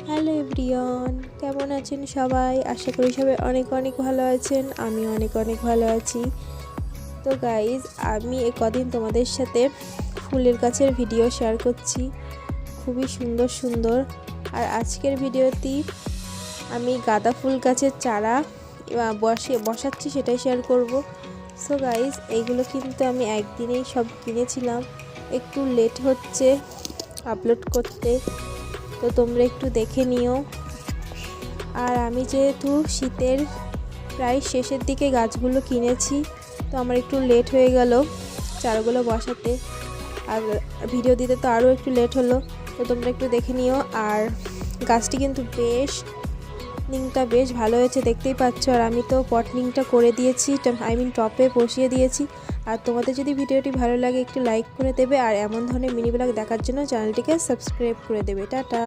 Hello everyone, কেমন আছেন সবাই? আশা করি সবাই অনেক অনেক ভালো আছেন। আমি অনেক অনেক ভালো আছি। তো গাইজ, আমি কদিন তোমাদের সাথে ফুলের গাছের ভিডিও শেয়ার করছি, খুবই সুন্দর সুন্দর। আর আজকের ভিডিওটি আমি গাঁদা ফুল গাছের চারা বসাচ্ছি, সেটাই শেয়ার করব। সো গাইজ, এইগুলো কিন্তু আমি একদিনেই সব কিনেছিলাম, একটু লেট হচ্ছে আপলোড করতে, তো তোমরা একটু দেখে নিও। আর আমি যেহেতু শীতের প্রায় শেষের দিকে গাছগুলো কিনেছি, তো আমার একটু লেট হয়ে গেল চারাগুলো বসাতে, আর ভিডিও দিতে তো আরও একটু লেট হলো। তো তোমরা একটু দেখে নিও। আর গাছটি কিন্তু নিংটা বেশ ভালো হয়েছে, দেখতেই পাচ্ছ। আর আমি তো পটনিংটা করে দিয়েছি, টপে বসিয়ে দিয়েছি। আর তোমাদের যদি ভিডিওটি ভালো লাগে একটু লাইক করে দেবে, আর এমন ধরনের মিনি ব্লগ দেখার জন্য চ্যানেলটিকে সাবস্ক্রাইব করে দেবে। টাটা।